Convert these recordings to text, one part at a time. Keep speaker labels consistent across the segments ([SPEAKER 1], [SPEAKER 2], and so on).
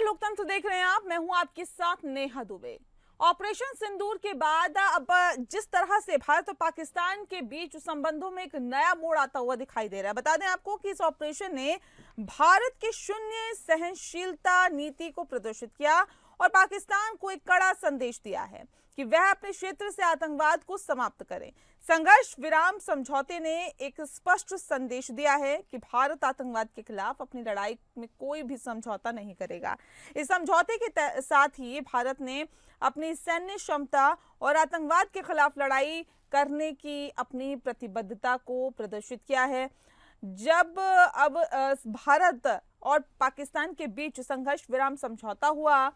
[SPEAKER 1] लोकतंत्र देख रहे हैं आप। मैं हूं आपके साथ नेहा दुबे। ऑपरेशन सिंदूर के बाद अब जिस तरह से भारत और पाकिस्तान के बीच संबंधों में एक नया मोड़ आता हुआ दिखाई दे रहा है। बता दें आपको कि इस ऑपरेशन ने भारत की शून्य सहनशीलता नीति को प्रदर्शित किया और पाकिस्तान को एक कड़ा संदेश दिया है कि वह अपने क्षेत्र से आतंकवाद को समाप्त करे। संघर्ष विराम समझौते ने एक स्पष्ट संदेश दिया है कि भारत आतंकवाद के खिलाफ अपनी लड़ाई में कोई भी समझौता नहीं करेगा। इस समझौते के साथ ही भारत ने अपनी सैन्य क्षमता और आतंकवाद के खिलाफ लड़ाई करने की अपनी प्रतिबद्धता को प्रदर्शित किया है। जब अब भारत और पाकिस्तान के बीच संघर्ष विराम समझौता हुआ,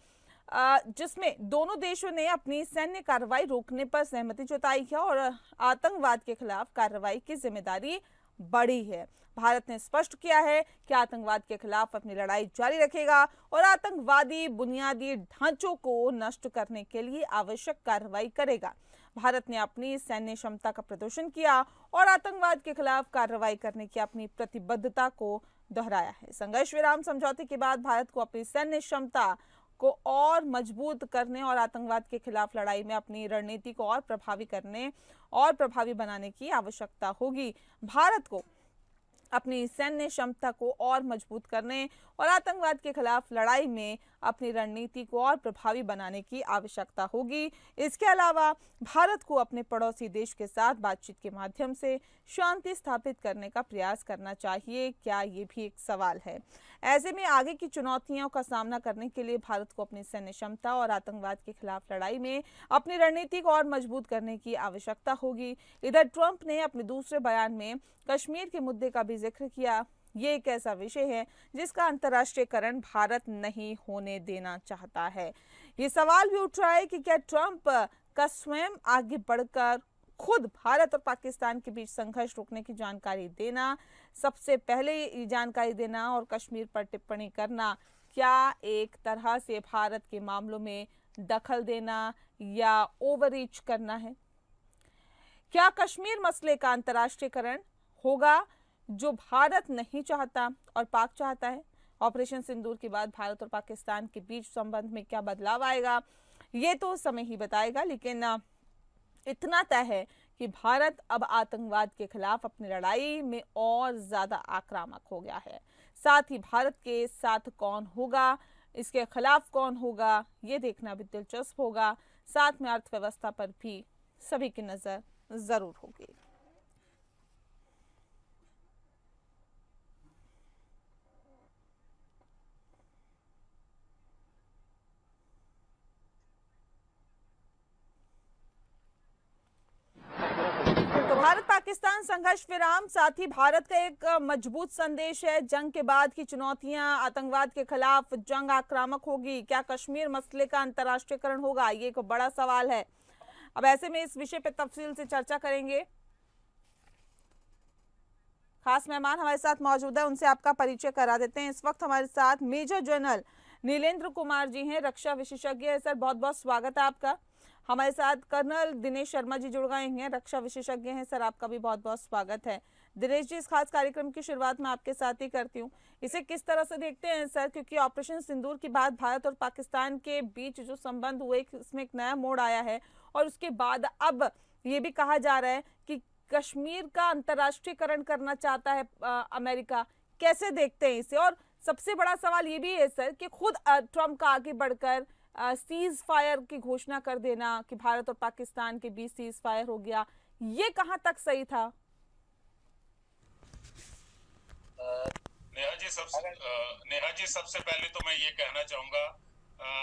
[SPEAKER 1] जिसमें दोनों देशों ने अपनी सैन्य कार्रवाई रोकने पर सहमति जताई है और आतंकवाद के खिलाफ कार्रवाई की जिम्मेदारी बढ़ी है। भारत ने स्पष्ट किया है कि आतंकवाद के खिलाफ अपनी लड़ाई जारी रखेगा और आतंकवादी बुनियादी ढांचों को नष्ट करने के लिए आवश्यक कार्रवाई करेगा। भारत ने अपनी सैन्य क्षमता का प्रदर्शन किया और आतंकवाद के खिलाफ कार्रवाई करने की अपनी प्रतिबद्धता को दोहराया है। संघर्ष विराम समझौते के बाद भारत को अपनी सैन्य क्षमता को और मजबूत करने और आतंकवाद के खिलाफ लड़ाई में अपनी रणनीति को और प्रभावी बनाने की आवश्यकता होगी। भारत को अपनी सैन्य क्षमता को और मजबूत करने और आतंकवाद के खिलाफ लड़ाई में अपनी रणनीति को और प्रभावी बनाने की आवश्यकता होगी। इसके अलावा भारत को अपने पड़ोसी देश के साथ बातचीत के माध्यम से शांति स्थापित करने का प्रयास करना चाहिए। क्या ये भी एक सवाल है। ऐसे में आगे की चुनौतियों का सामना करने के लिए भारत को अपनी सैन्य क्षमता और आतंकवाद के खिलाफ लड़ाई में अपनी रणनीति को और मजबूत करने की आवश्यकता होगी। इधर ट्रंप ने अपने दूसरे बयान में कश्मीर के मुद्दे का भी जिक्र किया। ये एक ऐसा विषय है जिसका अंतर्राष्ट्रीयकरण भारत नहीं होने देना चाहता है। ये सवाल भी उठ रहा है कि क्या ट्रंप का स्वयं आगे बढ़कर खुद भारत और पाकिस्तान के बीच संघर्ष रोकने की जानकारी देना, सबसे पहले जानकारी देना और कश्मीर पर टिप्पणी करना, क्या एक तरह से भारत के मामलों में दखल देना या ओवररीच करना है? क्या कश्मीर मसले का अंतर्राष्ट्रीयकरण होगा जो भारत नहीं चाहता और पाक चाहता है? ऑपरेशन सिंदूर के बाद भारत और पाकिस्तान के बीच संबंध में क्या बदलाव आएगा, ये तो समय ही बताएगा। लेकिन इतना तय है कि भारत अब आतंकवाद के खिलाफ अपनी लड़ाई में और ज्यादा आक्रामक हो गया है। साथ ही भारत के साथ कौन होगा, इसके खिलाफ कौन होगा, ये देखना भी दिलचस्प होगा। साथ में अर्थव्यवस्था पर भी सभी की नजर जरूर होगी। भारत पाकिस्तान संघर्ष विराम साथ ही भारत का एक मजबूत संदेश है। जंग के बाद की चुनौतियां, आतंकवाद के खिलाफ जंग आक्रामक होगी। क्या कश्मीर मसले का अंतर्राष्ट्रीयकरण होगा, ये एक बड़ा सवाल है। अब ऐसे में इस विषय पर तफसील से चर्चा करेंगे। खास मेहमान हमारे साथ मौजूद है, उनसे आपका परिचय करा देते हैं। इस वक्त हमारे साथ मेजर जनरल नीलेंद्र कुमार जी हैं, रक्षा विशेषज्ञ है। सर बहुत बहुत स्वागत है आपका। हमारे साथ कर्नल दिनेश शर्मा जी जुड़ गए हैं, रक्षा विशेषज्ञ हैं। सर आपका भी बहुत बहुत स्वागत है। दिनेश जी, इस खास कार्यक्रम की शुरुआत मैं आपके साथ ही करती हूँ। इसे किस तरह से देखते हैं सर, क्योंकि ऑपरेशन सिंदूर के बाद भारत और पाकिस्तान के बीच जो संबंध हुए इसमें एक नया मोड़ आया है और उसके बाद अब ये भी कहा जा रहा है कि कश्मीर का अंतर्राष्ट्रीयकरण करना चाहता है अमेरिका। कैसे देखते हैं इसे? और सबसे बड़ा सवाल ये भी है सर कि खुद ट्रंप का आगे बढ़कर सीज फायर की घोषणा कर देना कि भारत और पाकिस्तान के बीच सीज फायर हो गया, ये कहां तक सही था?
[SPEAKER 2] नेहा जी सबसे पहले तो मैं ये कहना चाहूंगा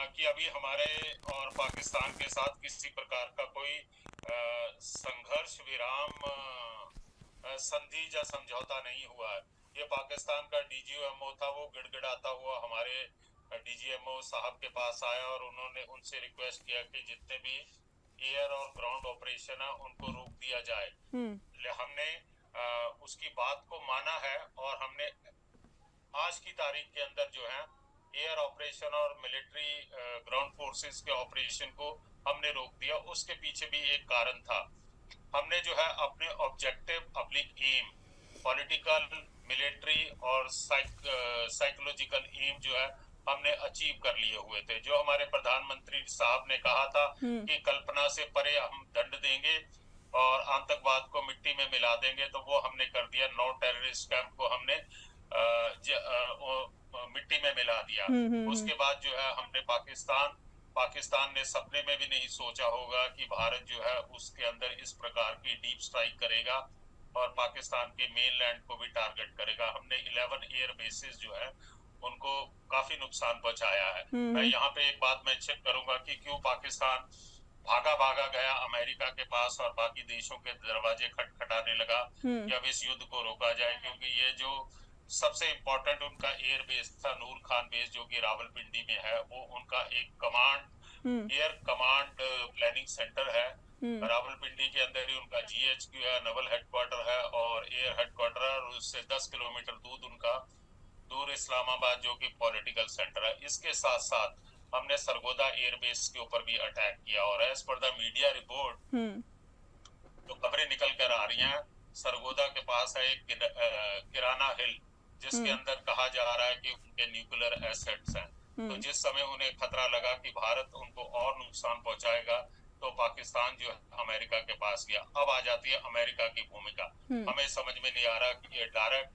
[SPEAKER 2] कि अभी हमारे और पाकिस्तान के साथ किसी प्रकार का कोई संघर्ष विराम संधि या समझौता नहीं हुआ है। ये पाकिस्तान का डीजीएमओ था, वो गिड़गिड़ाता हुआ हमारे डीजीएमओ साहब के पास आया और उन्होंने उनसे रिक्वेस्ट किया कि जितने भी एयर और ग्राउंड ऑपरेशन है उनको रोक दिया जाए। हमने उसकी बात को माना है और हमने आज की तारीख के अंदर जो है एयर ऑपरेशन और मिलिट्री ग्राउंड फोर्सेस के ऑपरेशन को हमने रोक दिया। उसके पीछे भी एक कारण था। हमने जो है अपने objective public aim, political, military और साइकोलॉजिकल एम जो है हमने अचीव कर लिए हुए थे। जो हमारे प्रधानमंत्री साहब ने कहा था कि कल्पना से परे हम दंड देंगे और आतंकवाद को मिट्टी में मिला देंगे, तो वो हमने कर दिया। 9 टेररिस्ट कैंप को हमने मिट्टी में मिला दिया। उसके बाद जो है हमने पाकिस्तान ने सपने में भी नहीं सोचा होगा कि भारत जो है उसके अंदर इस प्रकार की डीप स्ट्राइक करेगा और पाकिस्तान के मेनलैंड को भी टारगेट करेगा। हमने 11 एयर बेसिस जो है उनको काफी नुकसान पहुंचाया है। मैं यहाँ पे एक बात मेंशन करूंगा कि क्यों पाकिस्तान भागा गया अमेरिका के पास और बाकी देशों के दरवाजे खटखटाने लगा कि अब इस युद्ध को रोका जाए, क्योंकि ये जो सबसे इम्पोर्टेंट उनका एयर बेस था नूर खान बेस, जो कि रावलपिंडी में है, वो उनका एक एयर कमांड प्लानिंग सेंटर है। रावलपिंडी के अंदर ही उनका GHQ है, नवल हेडक्वार्टर है और एयर हेडक्वार्टर है, और उससे 10 किलोमीटर दूर इस्लामाबाद जो कि पॉलिटिकल सेंटर है। इसके साथ साथ हमने सरगोदा एयरबेस के ऊपर भी अटैक किया, और as per the media report जो खबरें निकल कर आ रही हैं, सरगोदा के पास है एक किराना हिल, जिसके अंदर कहा जा रहा है कि उनके न्यूक्लियर एसेट्स हैं। तो जिस समय उन्हें खतरा लगा कि भारत उनको और नुकसान पहुंचाएगा, तो पाकिस्तान जो है अमेरिका के पास गया। अब आ जाती है अमेरिका की भूमिका। हमें समझ में नहीं आ रहा कि ये डायरेक्ट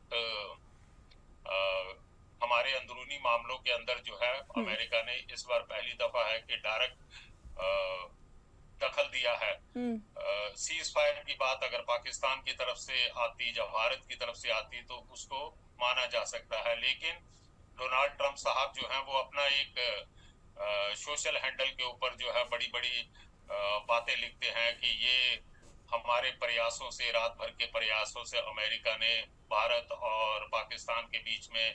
[SPEAKER 2] हमारे अंदरूनी मामलों के अंदर जो है अमेरिका ने इस बार पहली दफा है कि डायरेक्ट दखल दिया है। सीज फायर की बात अगर पाकिस्तान की तरफ से आती या भारत की तरफ से आती तो उसको माना जा सकता है, लेकिन डोनाल्ड ट्रंप साहब जो हैं वो अपना एक सोशल हैंडल के ऊपर जो है बड़ी बड़ी बातें लिखते हैं कि ये हमारे प्रयासों से, रात भर के प्रयासों से अमेरिका ने भारत और पाकिस्तान के बीच में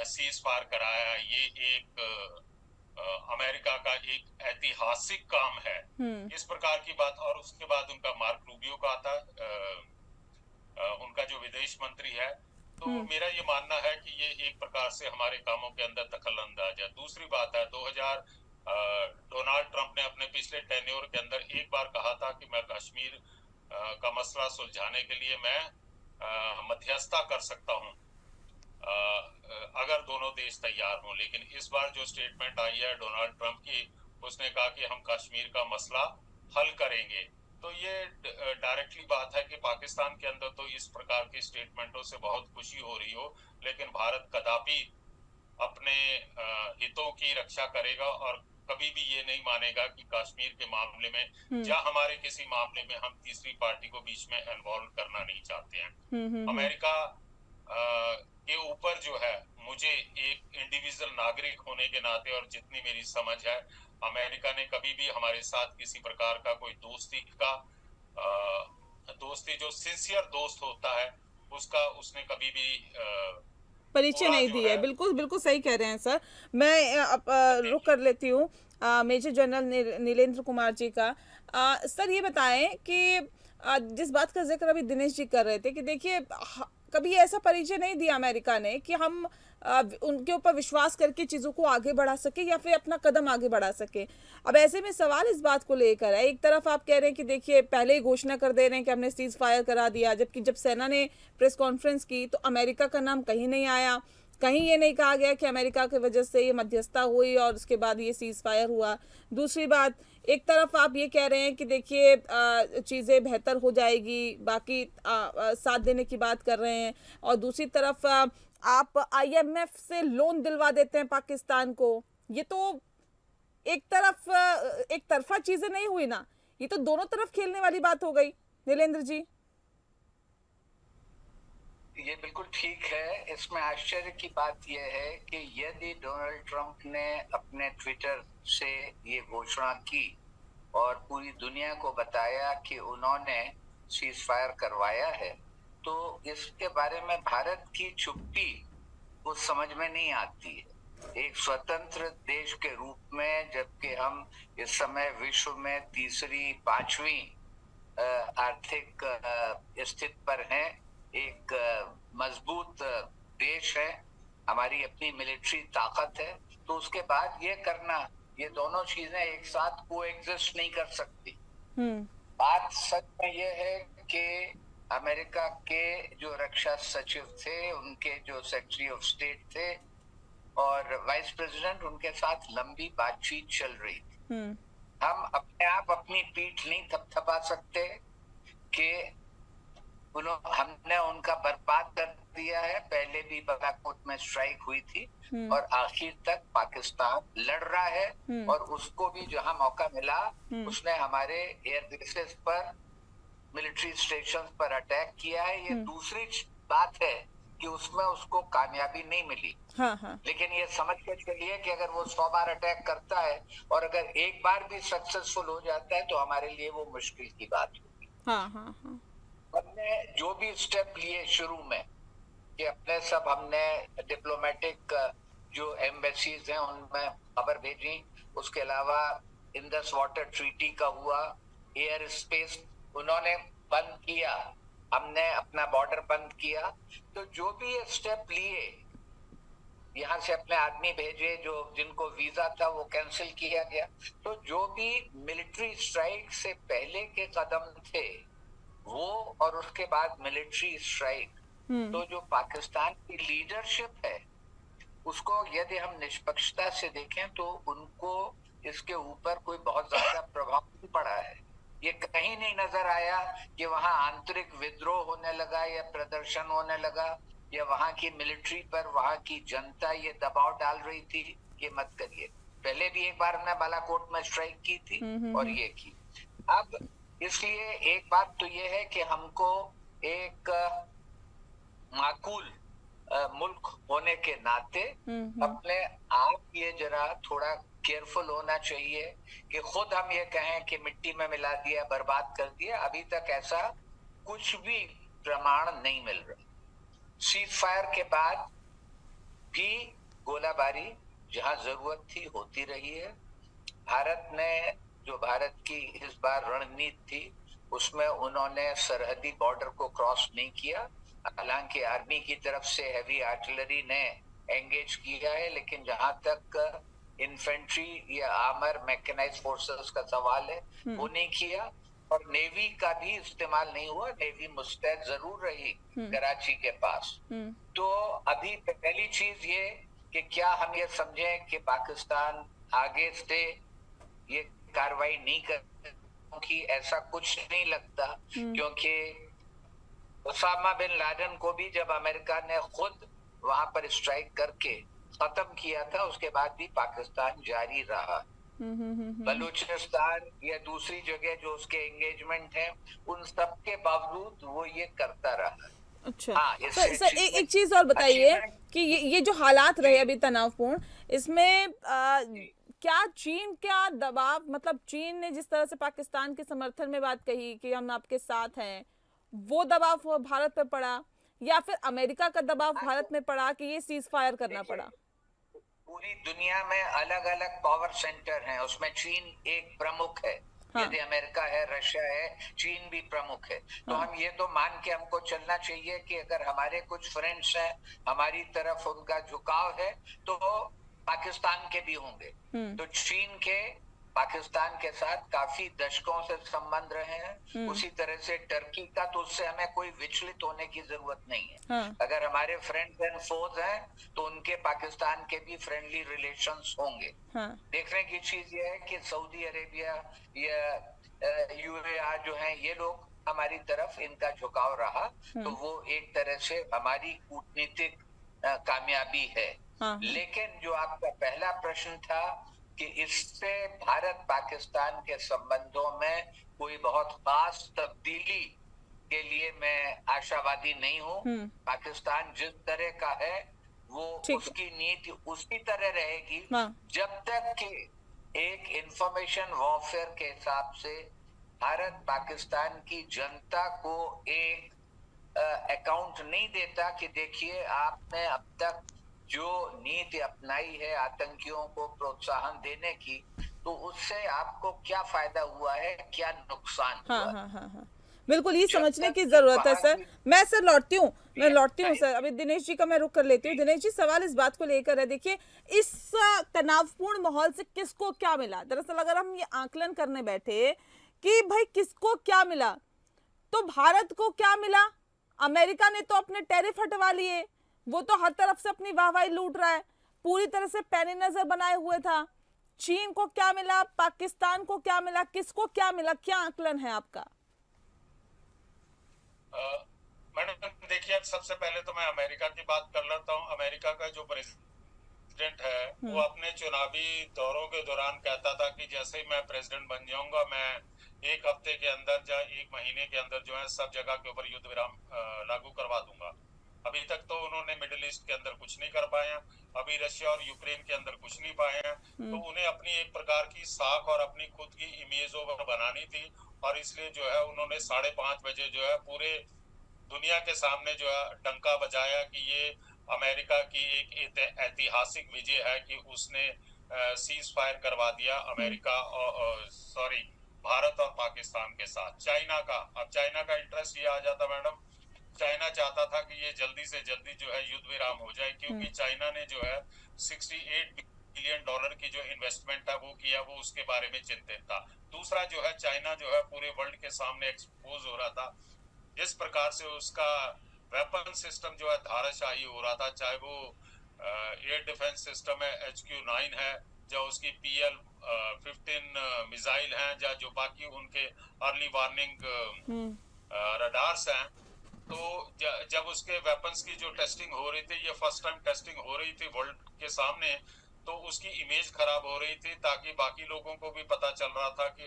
[SPEAKER 2] सीज फायर कराया। ये एक अमेरिका का एक ऐतिहासिक काम है, इस प्रकार की बात। और उसके बाद उनका मार्क रूबियो का आता उनका जो विदेश मंत्री है। तो मेरा ये मानना है कि ये एक प्रकार से हमारे कामों के अंदर दखल अंदाज है। दूसरी बात है, डोनाल्ड ट्रंप ने अपने पिछले टेन्योर के अंदर एक बार कहा था कि मैं कश्मीर का मसला सुलझाने के लिए मैं मध्यस्थता कर सकता हूं अगर दोनों देश तैयार हों। लेकिन इस बार जो स्टेटमेंट आई है डोनाल्ड ट्रंप की, उसने कहा कि हम कश्मीर का मसला हल करेंगे। तो ये डायरेक्टली बात है कि पाकिस्तान के अंदर तो इस प्रकार की स्टेटमेंटों से बहुत खुशी हो रही हो, लेकिन भारत कदापि अपने हितों की रक्षा करेगा और कभी भी ये नहीं मानेगा कि कश्मीर के मामले में या हमारे किसी मामले में हम तीसरी पार्टी को बीच में इन्वॉल्व करना नहीं चाहते हैं। अमेरिका के ऊपर जो है, मुझे एक इंडिविजुअल नागरिक होने के नाते और जितनी मेरी समझ है, अमेरिका ने कभी भी हमारे साथ किसी प्रकार का कोई दोस्ती जो सिंसियर दोस्त होता है उसने कभी भी
[SPEAKER 1] परिचय नहीं दी है। बिल्कुल बिल्कुल सही कह रहे हैं सर। मैं रुक कर लेती हूँ मेजर जनरल नीलेंद्र कुमार जी का। सर ये बताएं कि जिस बात का जिक्र अभी दिनेश जी कर रहे थे कि देखिए कभी ऐसा परिचय नहीं दिया अमेरिका ने कि हम उनके ऊपर विश्वास करके चीज़ों को आगे बढ़ा सके या फिर अपना कदम आगे बढ़ा सके। अब ऐसे में सवाल इस बात को लेकर है, एक तरफ आप कह रहे हैं कि देखिए पहले ही घोषणा कर दे रहे हैं कि हमने सीज फायर करा दिया, जबकि जब सेना ने प्रेस कॉन्फ्रेंस की तो अमेरिका का नाम कहीं नहीं आया, कहीं ये नहीं कहा गया कि अमेरिका की वजह से ये मध्यस्थता हुई और उसके बाद ये सीज फायर हुआ। दूसरी बात, एक तरफ आप ये कह रहे हैं कि देखिए चीज़ें बेहतर हो जाएगी, बाकी साथ देने की बात कर रहे हैं, और दूसरी तरफ आप IMF से लोन दिलवा देते हैं पाकिस्तान को। ये तो एक तरफा चीजें नहीं हुई ना, ये तो दोनों तरफ खेलने वाली बात हो गई। नीलेंद्र जी,
[SPEAKER 3] ये बिल्कुल ठीक है। इसमें आश्चर्य की बात यह है कि यदि डोनाल्ड ट्रंप ने अपने ट्विटर से ये घोषणा की और पूरी दुनिया को बताया कि उन्होंने सीज फायर करवाया है, तो इसके बारे में भारत की चुप्पी उस समझ में नहीं आती है। एक स्वतंत्र देश के रूप में, जबकि हम इस समय विश्व में तीसरी पांचवी आर्थिक स्थिति पर हैं, एक मजबूत देश है, हमारी अपनी मिलिट्री ताकत है, तो उसके बाद ये करना, ये दोनों चीजें एक साथ कोएग्जिस्ट नहीं कर सकती। बात सच में ये है कि अमेरिका के जो रक्षा सचिव थे, उनके जो सेक्रेटरी ऑफ स्टेट थे, और वाइस प्रेसिडेंट, उनके साथ लंबी बातचीत चल रही थी। हम अपने आप अपनी पीठ नहीं थपथपा सकते कि हमने उनका बर्बाद कर दिया है। पहले भी बालाकोट में स्ट्राइक हुई थी और आखिर तक पाकिस्तान लड़ रहा है, और उसको भी जहां मौका मिला उसने हमारे एयर बेसेस पर, मिलिट्री स्टेशन पर अटैक किया है। ये दूसरी बात है कि उसमें उसको कामयाबी नहीं मिली। लेकिन ये समझ के चलिए कि अगर वो 100 बार अटैक करता है और अगर एक बार भी सक्सेसफुल हो जाता है तो हमारे लिए वो मुश्किल की बात होगी। हमने जो भी स्टेप लिए शुरू में कि अपने सब हमने डिप्लोमेटिक जो एम्बेसीज हैं उनमें खबर भेजी, उसके अलावा इंडस वाटर ट्रीटी का हुआ, एयर स्पेस उन्होंने बंद किया, हमने अपना बॉर्डर बंद किया। तो जो भी ये स्टेप लिए, यहाँ से अपने आदमी भेजे, जो जिनको वीजा था वो कैंसिल किया गया। तो जो भी मिलिट्री स्ट्राइक से पहले के कदम थे वो, और उसके बाद मिलिट्री स्ट्राइक, तो जो पाकिस्तान की लीडरशिप है उसको यदि हम निष्पक्षता से देखें तो उनको इसके ऊपर कोई बहुत ज्यादा प्रभाव नहीं पड़ा है। ये कहीं नहीं नजर आया कि वहां आंतरिक विद्रोह होने लगा या प्रदर्शन होने लगा, या वहां की मिलिट्री पर वहां की जनता ये दबाव डाल रही थी कि मत करिए। पहले भी एक बार हमने बालाकोट में स्ट्राइक की थी और ये की। अब इसलिए एक बात तो ये है कि हमको एक माकूल मुल्क होने के नाते अपने आप ये जरा थोड़ा केयरफुल होना चाहिए कि खुद हम ये कहें कि मिट्टी में मिला दिया, बर्बाद कर दिया। अभी तक ऐसा कुछ भी प्रमाण नहीं मिल रहा। सीज फायर के बाद भी गोलाबारी जहां जरूरत थी होती रही है। भारत ने, जो भारत की इस बार रणनीति थी उसमें उन्होंने सरहदी बॉर्डर को क्रॉस नहीं किया। हालांकि आर्मी की तरफ से हेवी आर्टिलरी ने एंगेज किया है, लेकिन जहां तक इन्फेंट्री या आर्मर मैकेनाइज्ड फोर्सेस का सवाल है वो नहीं किया, और नेवी का भी इस्तेमाल नहीं हुआ। नेवी मुस्तैद जरूर रही कराची के पास। तो अभी पहली चीज ये कि क्या हम ये समझें कि पाकिस्तान आगे से ये कार्रवाई नहीं कर, क्योंकि ऐसा कुछ नहीं लगता। क्योंकि ओसामा बिन लादेन को भी जब अमेरिका ने खुद वहां पर स्ट्राइक करके खत्म किया था, उसके बाद भी पाकिस्तान जारी रहा। बलूचिस्तान या दूसरी जगह जो उसके एंगेजमेंट है, उन सब के बावजूद वो ये करता रहा।
[SPEAKER 1] अच्छा,
[SPEAKER 3] हाँ,
[SPEAKER 1] सर एक चीज और बताइए कि ये जो हालात रहे अभी तनावपूर्ण, इसमें क्या चीन का दबाव, मतलब चीन ने जिस तरह से पाकिस्तान के समर्थन में बात कही कि हम आपके साथ हैं, वो दबाव भारत पे पड़ा, या फिर अमेरिका का दबाव भारत में पड़ा कि ये सीज फायर करना पड़ा?
[SPEAKER 3] पूरी दुनिया में अलग अलग पावर सेंटर हैं, उसमें चीन एक प्रमुख है। यदि अमेरिका है, रशिया है, चीन भी प्रमुख है। तो हम ये तो मान के हमको चलना चाहिए कि अगर हमारे कुछ फ्रेंड्स हैं, हमारी तरफ उनका झुकाव है, तो पाकिस्तान के भी होंगे। तो चीन के पाकिस्तान के साथ काफी दशकों से संबंध रहे हैं। उसी तरह से टर्की का, तो उससे हमें कोई विचलित होने की जरूरत नहीं है। अगर हमारे फ्रेंड्स एंड फोज हैं तो उनके पाकिस्तान के भी फ्रेंडली रिलेशंस होंगे। देखने की चीज ये है कि सऊदी अरेबिया या यूएई जो हैं, ये लोग हमारी तरफ इनका झुकाव रहा, तो वो एक तरह से हमारी कूटनीतिक कामयाबी है। लेकिन जो आपका पहला प्रश्न था कि इससे भारत पाकिस्तान के संबंधों में कोई बहुत खास तब्दीली के लिए मैं आशावादी नहीं हूँ। पाकिस्तान जिस तरह का है वो उसकी नीति उसी तरह रहेगी जब तक कि एक इंफॉर्मेशन वॉरफेयर के हिसाब से भारत पाकिस्तान की जनता को एक अकाउंट नहीं देता कि देखिए आपने अब तक जो नीति अपनाई है आतंकियों को प्रोत्साहन देने की, तो उससे आपको क्या फायदा हुआ है, क्या नुकसान हुआ।
[SPEAKER 1] बिल्कुल, ये समझने की जरूरत है सर। मैं सर लौटती हूँ सर, अभी दिनेश जी का मैं रुक कर लेती हूँ। दिनेश जी, सवाल इस बात को लेकर है, देखिए इस तनावपूर्ण माहौल से किसको क्या मिला? दरअसल अगर हम ये आकलन करने बैठे कि भाई किसको क्या मिला, तो भारत को क्या मिला? अमेरिका ने तो अपने टैरिफ हटवा लिए, वो तो हर तरफ से अपनी वाहवाही लूट रहा है। पूरी तरह से पैनी नजर बनाए हुए था। चीन को क्या मिला, पाकिस्तान को क्या मिला, किसको क्या मिला, क्या आकलन है आपका?
[SPEAKER 2] मैडम देखिए, सबसे पहले तो मैं अमेरिका की बात कर लेता हूँ। अमेरिका का जो प्रेसिडेंट है वो अपने चुनावी दौरों के दौरान कहता था कि जैसे ही मैं प्रेसिडेंट बन जाऊंगा, मैं एक हफ्ते के अंदर या एक महीने के अंदर जो है सब जगह के ऊपर युद्ध विराम लागू करवा दूंगा। अभी तक तो उन्होंने मिडिल ईस्ट के अंदर कुछ नहीं कर पाए हैं, अभी रशिया और यूक्रेन के अंदर कुछ नहीं पाए हैं। तो उन्हें अपनी एक प्रकार की साख और अपनी खुद की इमेज ओवर बनानी थी, और इसलिए जो है उन्होंने 5:30 बजे जो है पूरे दुनिया के सामने जो है डंका बजाया कि ये अमेरिका की एक ऐतिहासिक विजय है कि उसने सीज फायर करवा दिया अमेरिका और सॉरी भारत और पाकिस्तान के साथ। चाइना का, अब चाइना का इंटरेस्ट ये आ जाता मैडम, चाइना चाहता था कि ये जल्दी से जल्दी जो है युद्ध विराम हो जाए, क्योंकि चाइना ने जो है 68 बिलियन डॉलर की जो इन्वेस्टमेंट है वो किया, वो उसके बारे में चिंतित था। दूसरा जो है चाइना जो है पूरे वर्ल्ड के सामने एक्सपोज हो रहा था, जिस प्रकार से उसका वेपन सिस्टम जो है धाराशाही हो रहा था, चाहे वो एयर डिफेंस सिस्टम है HQ-9 है, जो उसकी PL-15 मिसाइल हैं, या जो बाकी उनके अर्ली वार्निंग रडार्स हैं। तो जब उसके वेपन्स की जो टेस्टिंग हो रही थी, ये फर्स्ट टाइम टेस्टिंग हो रही थी वर्ल्ड के सामने, तो उसकी इमेज खराब हो रही थी, ताकि बाकी लोगों को भी पता चल रहा था कि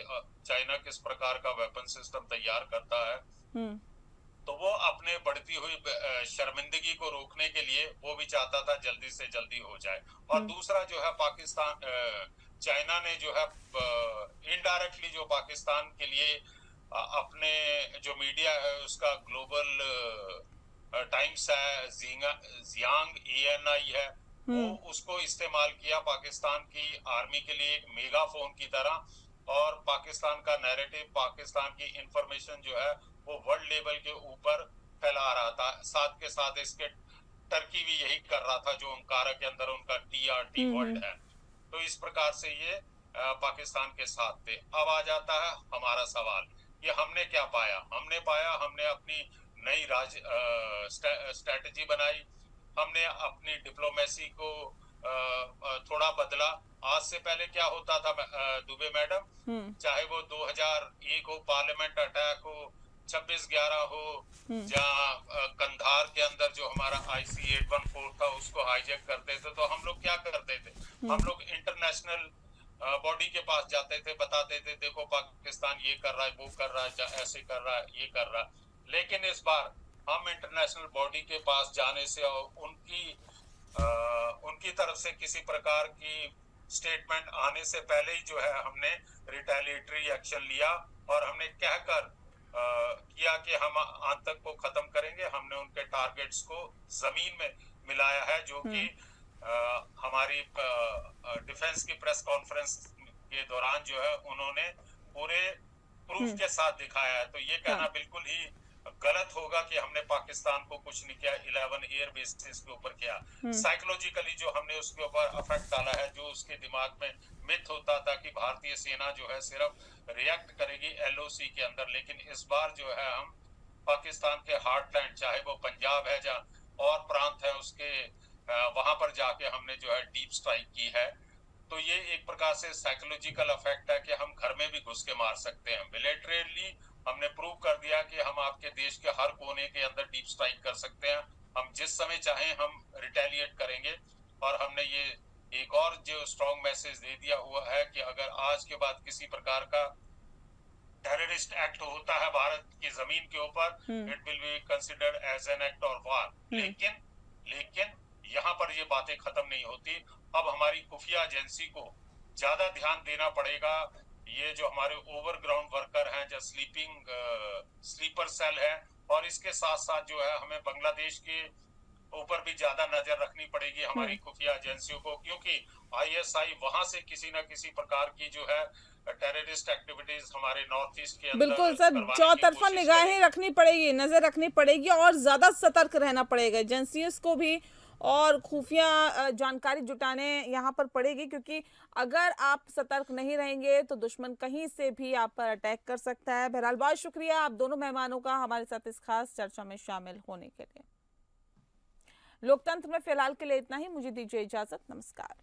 [SPEAKER 2] चाइना किस प्रकार का वेपन सिस्टम तैयार करता है। तो वो अपने बढ़ती हुई शर्मिंदगी को रोकने के लिए वो भी चाहता था जल्दी से जल्दी हो जाए। और दूसरा जो है पाकिस्तान, चाइना ने जो है इनडायरेक्टली जो पाकिस्तान के लिए अपने जो मीडिया है उसका ग्लोबल टाइम्स है, जियांग ANI है, वो उसको इस्तेमाल किया पाकिस्तान की आर्मी के लिए एक मेगाफोन की तरह, और पाकिस्तान का नैरेटिव, पाकिस्तान की इंफॉर्मेशन जो है वो वर्ल्ड लेवल के ऊपर फैला रहा था। साथ के साथ इसके टर्की भी यही कर रहा था, जो अंकारा के अंदर उनका TRT वर्ल्ड है। तो इस प्रकार से ये पाकिस्तान के साथ थे। अब आ जाता है हमारा सवाल, ये हमने क्या पाया? हमने अपनी नई स्ट्रेटजी बनाई, हमने अपनी डिप्लोमेसी को थोड़ा बदला। आज से पहले क्या होता था दुबे मैडम, चाहे वो 2001 हो, पार्लियामेंट अटैक हो, 26/11 हो, या कंधार के अंदर जो हमारा IC-814 था उसको हाईजैक करते थे, तो हम लोग क्या करते थे? हम लोग इंटरनेशनल बॉडी के पास जाते थे, बताते थे देखो पाकिस्तान ये कर रहा है, वो कर रहा है, ऐसे कर रहा है, ये कर रहा है। लेकिन इस बार हम इंटरनेशनल बॉडी के पास जाने से और उनकी तरफ से किसी प्रकार की स्टेटमेंट आने से पहले ही जो है हमने रिटेलिएटरी एक्शन लिया, और हमने कहकर किया कि हम आतंक को खत्म करेंगे। हमने उनके टारगेट्स को जमीन में मिलाया है, जो कि हमारी डिफेंस की प्रेस कॉन्फ्रेंस के दौरान जो है उन्होंने पूरे प्रूफ के साथ दिखाया है। तो ये कहना बिल्कुल ही गलत होगा कि हमने पाकिस्तान को कुछ नहीं किया, 11 एयर बेसिस के ऊपर किया। साइकोलॉजिकली जो हमने उसके ऊपर अफेक्ट डाला है, जो उसके दिमाग में मिथ होता था कि भारतीय सेना जो है सिर्फ रिएक्ट करेगी LOC के अंदर, लेकिन इस बार जो है हम पाकिस्तान के हार्टलैंड, चाहे वो पंजाब है या और प्रांत है उसके, वहां पर जाके हमने जो है डीप स्ट्राइक की है। तो ये एक प्रकार से साइकोलॉजिकल इफेक्ट है कि हम घर में भी घुस के मार सकते हैं। मिलिटरीली हमने प्रूव कर दिया कि हम आपके देश के हर कोने के अंदर डीप स्ट्राइक कर सकते हैं, हम जिस समय चाहें हम रिटेलिएट करेंगे। और हमने ये एक और जो स्ट्रॉन्ग मैसेज दे दिया हुआ है कि अगर आज के बाद किसी प्रकार का टेररिस्ट एक्ट होता है भारत की जमीन के ऊपर, it will be considered as an act of war. लेकिन यहाँ पर ये बातें खत्म नहीं होती। अब हमारी खुफिया एजेंसी को ज्यादा ध्यान देना पड़ेगा। ये जो हमारे ओवरग्राउंड वर्कर हैं, जो स्लीपर सेल है, और इसके साथ साथ जो है हमें बांग्लादेश के ऊपर भी ज्यादा नजर रखनी पड़ेगी हमारी खुफिया एजेंसियों को, क्योंकि ISI वहां से किसी न किसी प्रकार की जो है टेररिस्ट एक्टिविटीज हमारे नॉर्थ ईस्ट के अंदर,
[SPEAKER 1] बिल्कुल सर, चौतरफा निगाहें रखनी पड़ेगी, नजर रखनी पड़ेगी, और ज्यादा सतर्क रहना पड़ेगा एजेंसीज को भी, और खुफिया जानकारी जुटाने यहाँ पर पड़ेगी, क्योंकि अगर आप सतर्क नहीं रहेंगे तो दुश्मन कहीं से भी आप पर अटैक कर सकता है। बहरहाल बहुत शुक्रिया आप दोनों मेहमानों का हमारे साथ इस खास चर्चा में शामिल होने के लिए। लोकतंत्र में फिलहाल के लिए इतना ही। मुझे दीजिए इजाजत। नमस्कार।